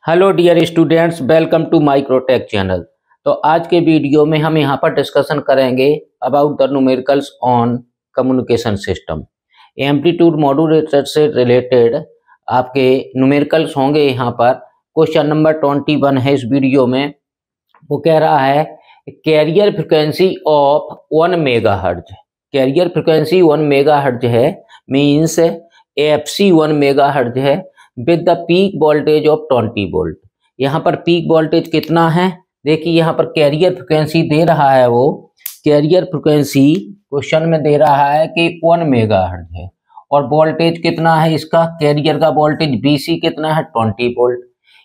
Hello dear students, welcome to Microtek channel. तो आज के वीडियो में हम यहाँ पर डिस्कशन करेंगे about the numericals on communication system. Amplitude modulator से रिलेटेड आपके न्यूमेरिकल्स होंगे। यहाँ पर क्वेश्चन नंबर 21 है इस वीडियो में। वो कह रहा है carrier frequency of 1 megahertz. Carrier frequency 1 megahertz है, मीन्स एफसी 1 मेगाहर्ट्ज है with the peak voltage of 20 volt. यहाँ पर पीक वोल्टेज कितना है? देखिए यहाँ पर कैरियर फ्रिक्वेंसी दे रहा है, वो कैरियर फ्रिक्वेंसी क्वेश्चन में दे रहा है कि 1 मेगाहर्ट्ज है और वोल्टेज कितना है इसका? कैरियर का वोल्टेज बीसी कितना है? 20 volt.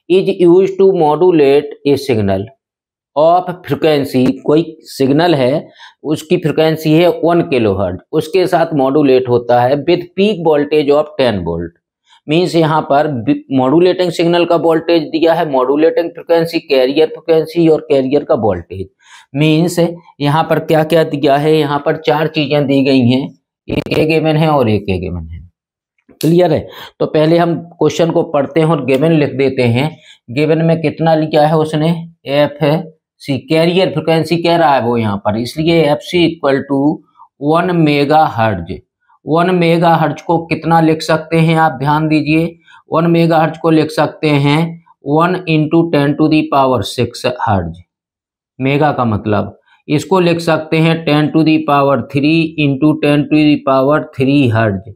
Is use to modulate a signal of frequency. कोई सिग्नल है उसकी फ्रिक्वेंसी है 1 किलोहर्ट्ज, उसके साथ मॉड्यूलेट होता है with peak voltage of 10 volt. Means यहाँ पर मॉड्यूलेटिंग सिग्नल का वोल्टेज दिया है, मॉड्यूलेटिंग फ्रिक्वेंसी, कैरियर फ्रिक्वेंसी और कैरियर का वोल्टेज। मीन्स यहाँ पर क्या क्या दिया है? यहाँ पर 4 चीजें दी गई हैं, एक ए गिवन है और एक ए गिवन है। क्लियर है? तो पहले हम क्वेश्चन को पढ़ते हैं और गिवन लिख देते हैं। गिवन में कितना लिखा है उसने? एफ सी, कैरियर फ्रिक्वेंसी कह रहा है वो यहाँ पर, इसलिए F C equal to 1 megahertz. 1 megahertz को कितना लिख सकते हैं आप? ध्यान दीजिए, 1 मेगाहर्ट्ज को लिख सकते हैं 1 into 10 to the power 6 hertz. Mega का मतलब इसको लिख सकते हैं 10 to the power 3 into 10 to the power 3 hertz,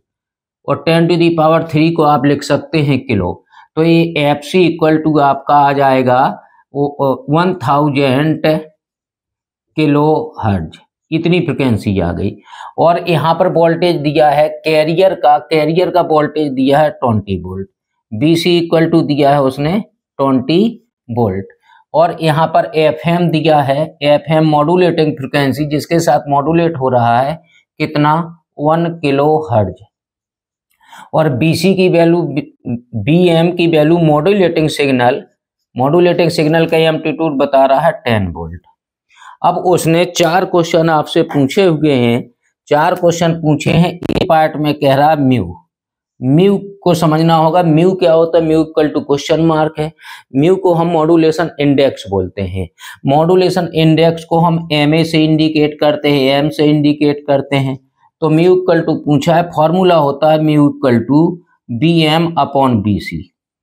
और 10 टू दी पावर 3 को आप लिख सकते हैं किलो। तो ये एफ सी इक्वल टू आपका आ जाएगा 1000 किलो हर्ट्ज। इतनी फ्रिक्वेंसी आ गई। और यहाँ पर वोल्टेज दिया है कैरियर का वोल्टेज दिया है 20 वोल्ट। बीसी इक्वल टू दिया है उसने 20 वोल्ट। और यहाँ पर एफएम दिया है, एफएम मॉड्यूलेटिंग फ्रिक्वेंसी जिसके साथ मॉड्यूलेट हो रहा है कितना? 1 किलो हर्ट्ज। और बीसी की वैल्यू, बीएम की वैल्यू मॉड्यूलेटिंग सिग्नल का एम्पलीट्यूड बता रहा है 10 वोल्ट। अब उसने 4 क्वेश्चन आपसे पूछे हुए हैं, 4 क्वेश्चन पूछे हैं। ए पार्ट में कह रहा है म्यू को समझना होगा। म्यू क्या होता है? Mu equal to question mark है। म्यू को हम मॉड्यूलेशन इंडेक्स बोलते हैं। मॉड्यूलेशन इंडेक्स को हम एम से इंडिकेट करते हैं, एम से इंडिकेट करते हैं। तो म्यू इक्वल टू पूछा है, फॉर्मूला होता है mu equal to B M upon B C.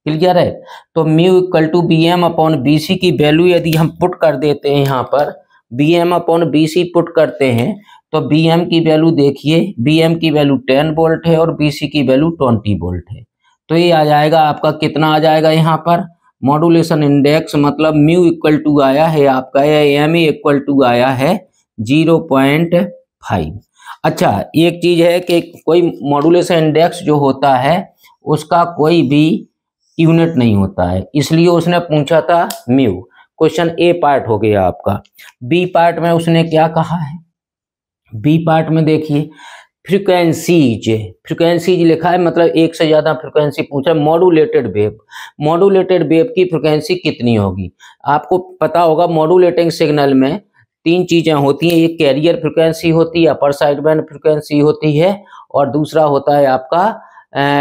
Clear है? तो mu equal to B M upon B C की वैल्यू यदि हम पुट कर देते हैं, यहाँ पर B M upon B C put करते हैं तो बी एम की वैल्यू देखिए, बी एम की वैल्यू 10 वोल्ट है और बी सी की वैल्यू 20 वोल्ट है। तो ये आ जाएगा आपका कितना आ जाएगा यहाँ पर? मॉड्यूलेशन इंडेक्स मतलब म्यू इक्वल टू आया है आपका, एम इक्वल टू आया है 0.5। अच्छा, एक चीज है कि कोई मॉड्यूलेशन इंडेक्स जो होता है उसका कोई भी यूनिट नहीं होता है, इसलिए उसने पूछा था म्यू। क्वेश्चन ए पार्ट हो गया आपका। बी पार्ट में उसने क्या कहा है? बी पार्ट में देखिए फ्रिक्वेंसीज लिखा है, मतलब एक से ज्यादा फ्रिक्वेंसी पूछा। मॉड्यूलेटेड वेव की फ्रिक्वेंसी कितनी होगी? आपको पता होगा मॉड्यूलेटिंग सिग्नल में 3 चीजें होती हैं। एक कैरियर फ्रिक्वेंसी होती है, अपर साइड बैंड फ्रिक्वेंसी होती है, और दूसरा होता है आपका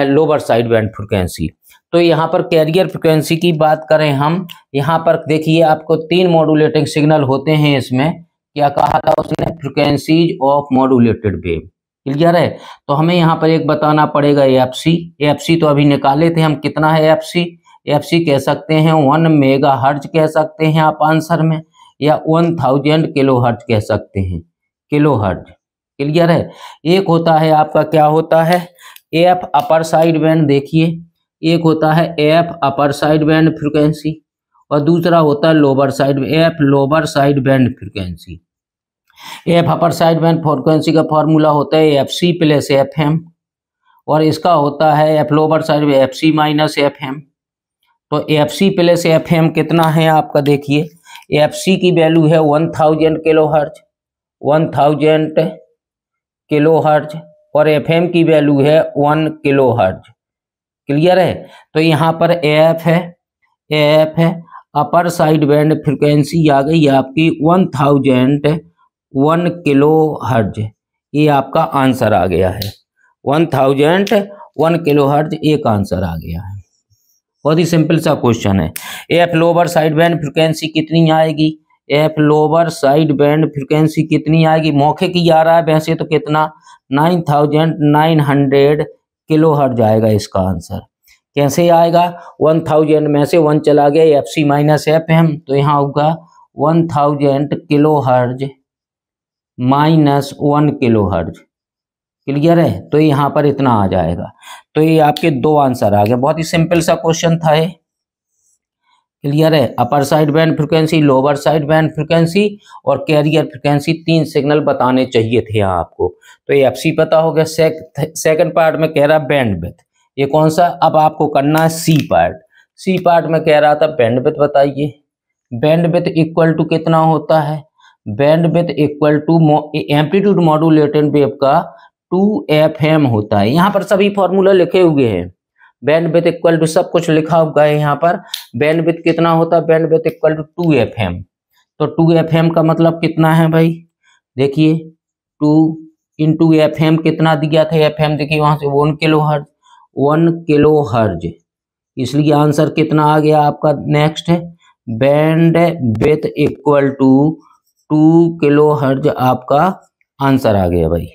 लोअर साइड बैंड फ्रिक्वेंसी। तो यहाँ पर कैरियर फ्रिक्वेंसी की बात करें हम, यहाँ पर देखिए आपको 3 मॉड्यूलेटिंग सिग्नल होते हैं। इसमें क्या कहा था उसने? Frequencies of modulated wave. Clear है? तो हमें यहाँ पर एक बताना पड़ेगा एफसी तो अभी निकाले थे हम, कितना है एफसी कह सकते हैं 1 मेगा हर्ट्ज कह सकते हैं आप आंसर में, या 1000 किलो हर्ट्ज कह सकते हैं, किलो हर्ट्ज। क्लियर है? एक होता है आपका क्या होता है? F upper side band. देखिए एक होता है F upper side band frequency और दूसरा होता है lower side, F lower side band frequency. F upper side band frequency का फॉर्मूला होता है F C plus F M, और इसका होता है एफ लोअर साइड में F C minus F M. तो F C plus F M कितना है आपका? देखिए एफ सी की वैल्यू है 1000 किलो हर्ट्ज, 1000 किलो हर्ट्ज, और एफ एम की वैल्यू है 1 किलो हर्ट्ज। क्लियर है? तो यहाँ पर एफ है अपर साइड बैंड फ्रिक्वेंसी आ गई आपकी 1001 किलो हर्ट्ज। ये आपका आंसर आ गया है, 1001 किलो हर्ट्ज एक आंसर आ गया है। बहुत ही सिंपल सा क्वेश्चन है। F lower side band frequency कितनी आएगी, F lower side band frequency कितनी आएगी, मौखिक ही आ रहा है वैसे तो कितना 9900 किलो हर्ट्ज आएगा इसका आंसर। कैसे आएगा, 1000 में से 1 चला गया, F C minus F M, तो यहाँ होगा 1000 kilo hertz minus 1 kilo hertz. Clear है, तो यहाँ पर इतना आ जाएगा। तो ये आपके 2 आंसर आ गए। बहुत ही सिंपल सा क्वेश्चन था ये। क्लियर है, अपर side band frequency, lower side band frequency और कैरियर फ्रिक्वेंसी, 3 सिग्नल बताने चाहिए थे यहाँ आपको। तो ये एफसी पता हो गया। सेकंड पार्ट में कह रहा बैंडविड्थ, ये कौन सा, अब आपको करना है सी पार्ट। सी पार्ट में कह रहा था बैंडविड्थ बताइए। बैंडविड्थ इक्वल टू कितना होता है, bandwidth equal to amplitude modulated wave का 2FM होता है। यहाँ पर सभी फॉर्मूला लिखे हुए हैं। बैंडविड्थ इक्वल टू सब कुछ लिखा हुआ है यहाँ पर। बैंडविड्थ कितना होता है, बैंडविड्थ इक्वल टू 2FM। तो 2FM का मतलब कितना है भाई, देखिए 2 इंटू FM कितना दिया था, FM देखिए वहां से 1 किलो हर्ज, 1 किलो हर्ज, इसलिए आंसर कितना आ गया आपका। नेक्स्ट है bandwidth equal to 2 kilo hertz, आपका आंसर आ गया भाई।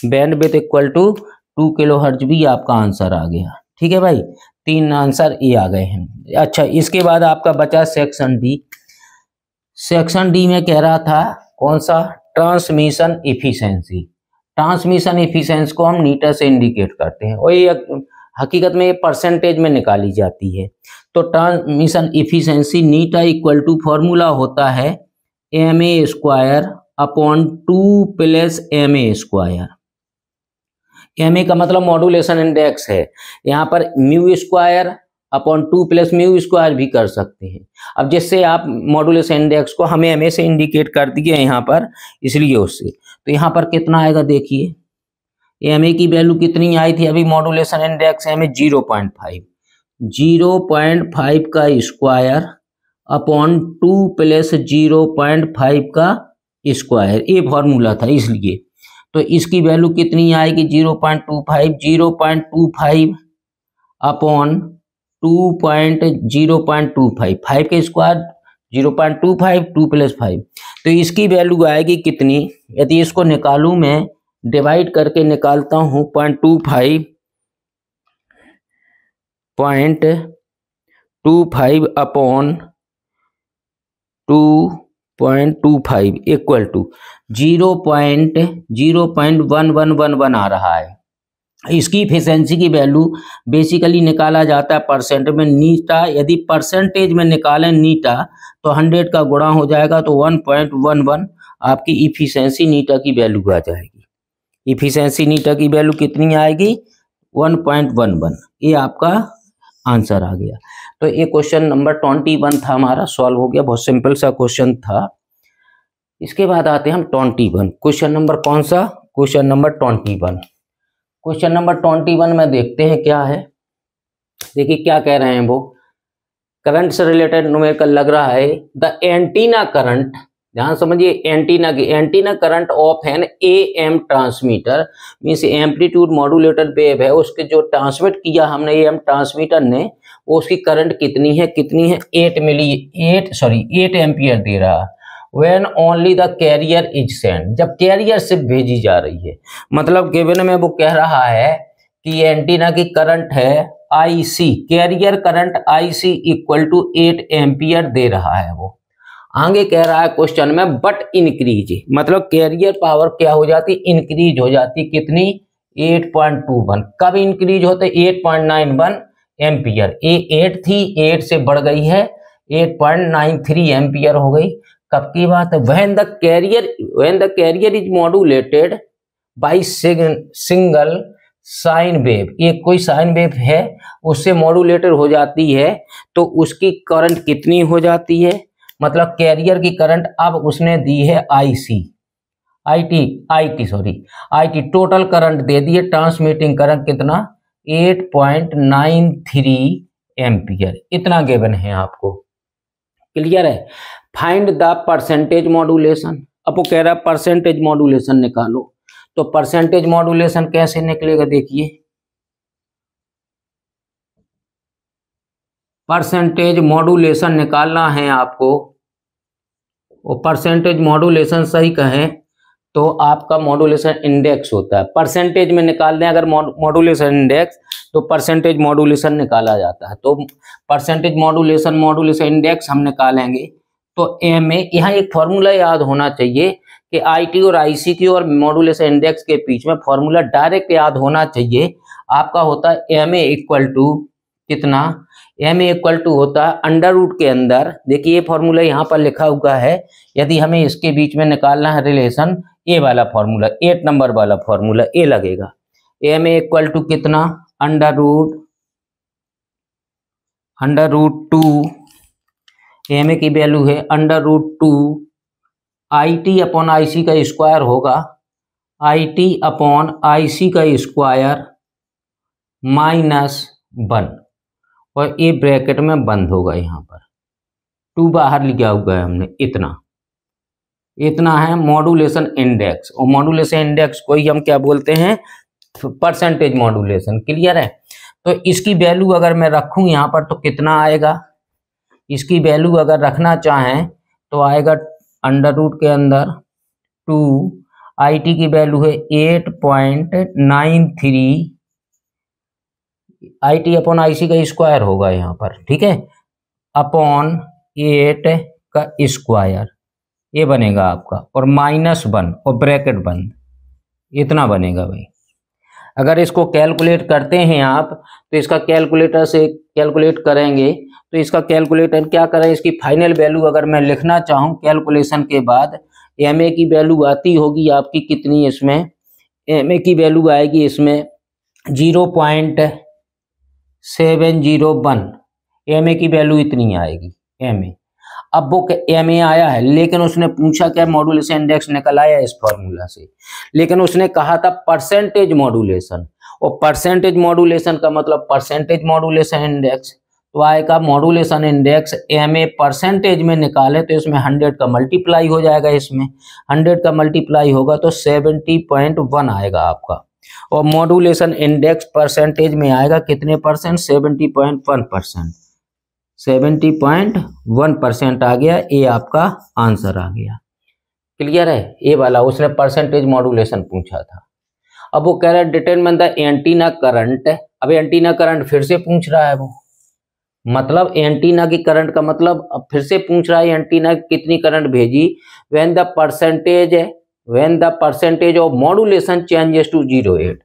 Bandwidth equal to 2 kilo hertz भी आपका आंसर आ गया। ठीक है भाई, 3 आंसर ये आ गए हैं। अच्छा, इसके बाद आपका बचा सेक्शन डी। सेक्शन डी में कह रहा था कौन सा, ट्रांसमिशन इफिशिएंसी। ट्रांसमिशन इफिशिएंसी को हम मीटर से इंडिकेट करते हैं और ये हकीकत में ये परसेंटेज में निकाली जाती है। तो ट्रांसमिशन इफिशिएंसी नीटा इक्वल टू फॉर्मूला होता है ma² upon 2 plus ma²। ma का मतलब मॉड्यूलेशन इंडेक्स है, यहाँ पर μ² अपॉन 2 प्लस μ² भी कर सकते हैं। अब जिससे आप मॉड्यूलेशन इंडेक्स को हमें ma से इंडिकेट कर दिए यहाँ पर, इसलिए उससे तो यहाँ पर कितना आएगा देखिए, ma की वैल्यू कितनी आई थी अभी, मॉड्यूलेशन इंडेक्स ma 0.5, 0.5 का स्क्वायर अपॉन 2 प्लस 0.5 का स्क्वायर, ये फॉर्मूला था इसलिए। तो इसकी वैल्यू कितनी आएगी 0.25, 0.25 अपॉन 0.25, 5 के स्क्वायर 0.25, 2 प्लस 5, तो इसकी वैल्यू आएगी कितनी, यदि इसको निकालूं मैं, डिवाइड करके निकालता हूं 0.25 अपॉन 2.25 इक्वल टू 0.01111 आ रहा है। इसकी इफिशिएंसी की वैल्यू बेसिकली निकाला जाता है परसेंट में। नीटा यदि परसेंटेज में निकालें नीटा तो 100 का गुणा हो जाएगा, तो 1.11 आपकी इफिशिएंसी नीटा की वैल्यू आ जाएगी। इफिशिएंसी नीटा की वैल्यू कितनी आएगी 1.11, ये आपका आंसर आ गया। तो ये क्वेश्चन नंबर 21 था हमारा, सॉल्व हो गया, बहुत सिंपल सा क्वेश्चन था। इसके बाद आते हैं हम 21 क्वेश्चन नंबर, कौन सा, क्वेश्चन नंबर 21। क्वेश्चन नंबर 21 में देखते हैं क्या है। देखिए क्या कह रहे हैं वो, करंट से रिलेटेड न्यूमेरिकल लग रहा है। द एंटीना करंट, ध्यान समझिए, एंटीना की antenna current of an AM transmitter, means amplitude modulated wave है, उसके जो ट्रांसमिट किया हमने AM ट्रांसमीटर ने, वो उसकी करंट कितनी है 8 एम्पियर दे रहा। When only the carrier is sent, जब कैरियर से भेजी जा रही है, मतलब गिवन में वो कह रहा है कि एंटीना की करंट है IC, carrier current IC equal to 8 ampere दे रहा है। वो आगे कह रहा है क्वेश्चन में, बट इंक्रीज, मतलब कैरियर पावर क्या हो जाती, इंक्रीज हो जाती, कितनी 8.21। कब इंक्रीज होते 8.91 एम्पियर, ये 8 थी, 8 से बढ़ गई है 8.93 एम्पियर हो गई। कब की बात है, when the carrier is modulated by single sine wave, ये कोई साइन वेव है उससे मॉड्यूलेटेड हो जाती है, तो उसकी करंट कितनी हो जाती है, मतलब कैरियर की करंट अब उसने दी है IT टोटल करंट दे दी है, ट्रांसमिटिंग करंट कितना 8.93 एम्पियर, इतना गिवन है आपको। क्लियर है, फाइंड द परसेंटेज मॉड्यूलेशन। अब वो कह रहा है परसेंटेज मॉड्यूलेशन निकालो, तो परसेंटेज मॉड्यूलेशन कैसे निकलेगा, देखिए परसेंटेज मॉड्यूलेशन निकालना है आपको, और परसेंटेज मॉड्यूलेशन सही कहें तो आपका मॉड्यूलेशन इंडेक्स होता है। परसेंटेज में निकाल दें अगर मॉड्यूलेशन इंडेक्स, तो परसेंटेज मॉड्यूलेशन निकाला जाता है। तो परसेंटेज मॉड्यूलेशन इंडेक्स हम निकालेंगे। तो एम ए, यहाँ एक फॉर्मूला याद होना चाहिए कि आईटी और आईसी और मॉड्यूलेशन इंडेक्स के बीच में फॉर्मूला डायरेक्ट याद होना चाहिए। आपका होता है एम ए इक्वल टू कितना, एम ए इक्वल टू होता है अंडर रूट के अंदर, देखिए ये फॉर्मूला यहाँ पर लिखा हुआ है। यदि हमें इसके बीच में निकालना है रिलेशन, ए वाला फॉर्मूला, 8 नंबर वाला फॉर्मूला ए लगेगा। एम ए इक्वल टू कितना, अंडर रूट 2, एम ए की वैल्यू है under root 2 I T upon I C का स्क्वायर होगा, आई टी अपॉन आई सी का स्क्वायर -1, और ये ब्रैकेट में बंद होगा। यहाँ पर 2 बाहर लिखा हुआ है हमने, इतना है मॉड्यूलेशन इंडेक्स। और मॉड्यूलेशन इंडेक्स को ही हम क्या बोलते हैं, परसेंटेज मॉड्यूलेशन। क्लियर है। तो इसकी वैल्यू अगर मैं रखूं यहाँ पर तो कितना आएगा, इसकी वैल्यू अगर रखना चाहें तो आएगा अंडर रूट के अंदर 2, आई टी की वैल्यू है 8.93, आई टी अपॉन आई सी का स्क्वायर होगा यहाँ पर, ठीक है, अपॉन 8 का स्क्वायर, ये बनेगा आपका, और -1 और ब्रैकेट बंद, इतना बनेगा भाई। अगर इसको कैलकुलेट करते हैं आप, तो इसका कैलकुलेटर से कैलकुलेट करेंगे, तो इसका कैलकुलेटर क्या करें, इसकी फाइनल वैल्यू अगर मैं लिखना चाहूँ कैलकुलेशन के बाद, एम ए की वैल्यू आती होगी आपकी कितनी, इसमें एम ए की वैल्यू आएगी इसमें 0.701, एम ए की वैल्यू इतनी आएगी एम ए। अब वो एम ए आया है, लेकिन उसने पूछा क्या, मॉड्यूलेशन इंडेक्स निकल आया इस फॉर्मूला से, लेकिन उसने कहा था परसेंटेज मॉड्यूलेशन, और परसेंटेज मॉड्यूलेशन का मतलब परसेंटेज मॉड्यूलेशन इंडेक्स, तो आएगा modulation index M A percentage में निकाले तो इसमें 100 का मल्टीप्लाई हो जाएगा, इसमें 100 का मल्टीप्लाई होगा तो 70.1 आएगा आपका, और मॉड्यूलेशन इंडेक्स परसेंटेज में आएगा कितने परसेंट, 70.1%, 70.1% आ गया, ये आपका आंसर आ गया। क्लियर है। ये वाला उसने परसेंटेज मॉड्यूलेशन पूछा था। अब वो कह रहा है डिटरमाइन द एंटीना करंट, अब एंटीना करंट फिर से पूछ रहा है वो, मतलब एंटीना की करंट का मतलब अब फिर से पूछ रहा है एंटीना कितनी करंट भेजी, when the percentage of modulation changes to 0.8,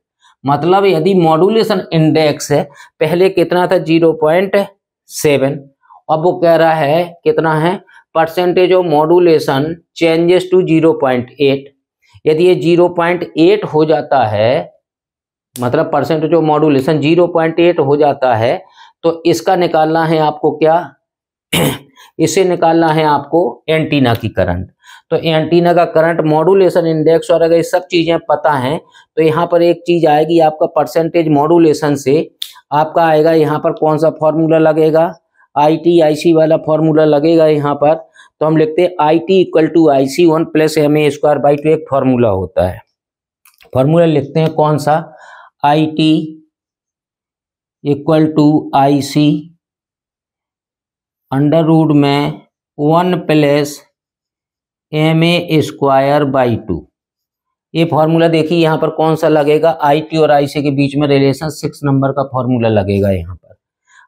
मतलब यदि मॉड्यूलेशन इंडेक्स है पहले कितना था 0.7, अब वो कह रहा है कितना है, percentage of modulation changes to 0.8, यदि ये 0.8 हो जाता है, मतलब परसेंटेज ऑफ मॉड्यूलेशन 0.8 हो जाता है, तो इसका निकालना है आपको क्या इसे निकालना है आपको एंटीना की करंट। तो एंटीना का करंट, मॉड्यूलेशन इंडेक्स और अगर ये सब चीजें पता हैं तो यहाँ पर एक चीज आएगी आपका परसेंटेज मॉड्यूलेशन से आपका आएगा, यहाँ पर कौन सा फॉर्मूला लगेगा, आई टी आई सी वाला फॉर्मूला लगेगा यहाँ पर। तो हम लिखते हैं I T equal to I C 1 + ma²/2, एक फॉर्मूला होता है, फॉर्मूला लिखते हैं कौन सा, I T equal to I C under root में 1 + ma²/2, ये फॉर्मूला देखिए यहाँ पर कौन सा लगेगा, आई टी और आई सी के बीच में रिलेशन 6 नंबर का फॉर्मूला लगेगा यहाँ पर,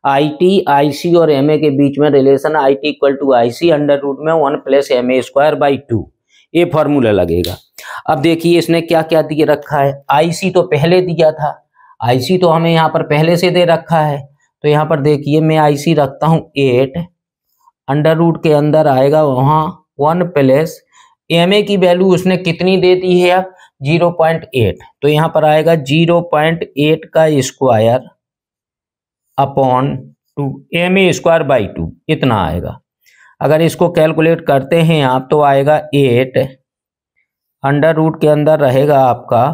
आई टी आई सी और एम ए के बीच में relation I T equal to I C under root में 1 + ma²/2, ये फॉर्मूला लगेगा। अब देखिए इसने क्या क्या दिए रखा है, आई सी तो पहले दिया था, आई सी तो हमें यहाँ पर पहले से दे रखा है, तो यहाँ पर देखिए मैं आई सी रखता हूँ 8, अंडर रूट के अंदर आएगा वहाँ 1 + एम ए की वैल्यू उसने कितनी दे दी है अब 0.8, तो यहाँ पर आएगा 0.8 का स्क्वायर अपॉन 2 ma²/2, इतना आएगा। अगर इसको कैलकुलेट करते हैं आप तो आएगा 8, अंडर रूट के अंदर रहेगा आपका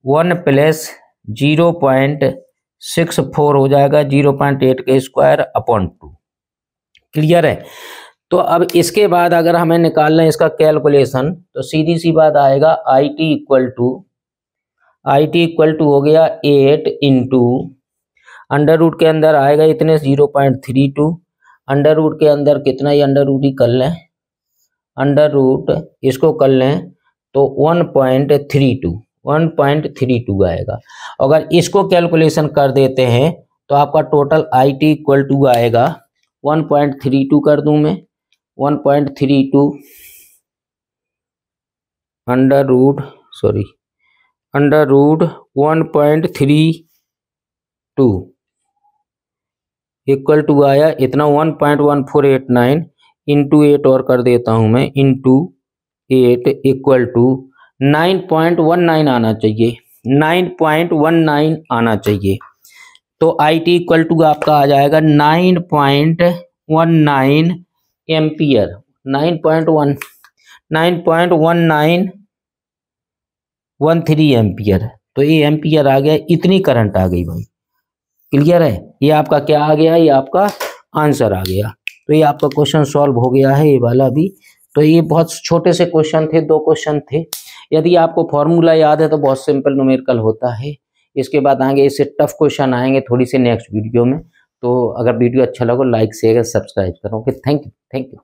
1 + 0.64 हो जाएगा, 0.8 के स्क्वायर अपॉन 2। क्लियर है। तो अब इसके बाद अगर हमें निकालना है इसका कैलकुलेशन, तो सीधी सी बात आएगा आई टी इक्वल टू हो गया 8 × अंडर रूट के अंदर आएगा इतने 0.32, अंडर रूट के अंदर कितना ही अंडर रूट ही कर लें, अंडर रूट इसको कर लें तो 1.32 आएगा। अगर इसको कैलकुलेशन कर देते हैं तो आपका टोटल IT इक्वल टू आएगा 1.32 कर दूं मैं, 1.32 अंडर रूट 1.32 इक्वल टू आया इतना 1.1489 इंटू 8 और कर देता हूं मैं, इंटू 8 इक्वल टू 9.19 आना चाहिए, 9.19 आना चाहिए। तो IT इक्वल टू आपका आ जाएगा 9.19 एम्पियर, 9.1913 एम्पियर। तो ये एम्पियर आ गया, इतनी करंट आ गई भाई। क्लियर है? ये आपका क्या आ गया, ये आपका आंसर आ गया। तो ये आपका क्वेश्चन सॉल्व हो गया है, ये वाला भी। तो ये बहुत छोटे से क्वेश्चन थे, 2 क्वेश्चन थे। यदि आपको फॉर्मूला याद है तो बहुत सिंपल न्यूमेरिकल होता है। इसके बाद आएंगे इससे टफ क्वेश्चन आएंगे थोड़ी सी नेक्स्ट वीडियो में। तो अगर वीडियो अच्छा लगे लाइक शेयर सब्सक्राइब करो। Okay, thank you.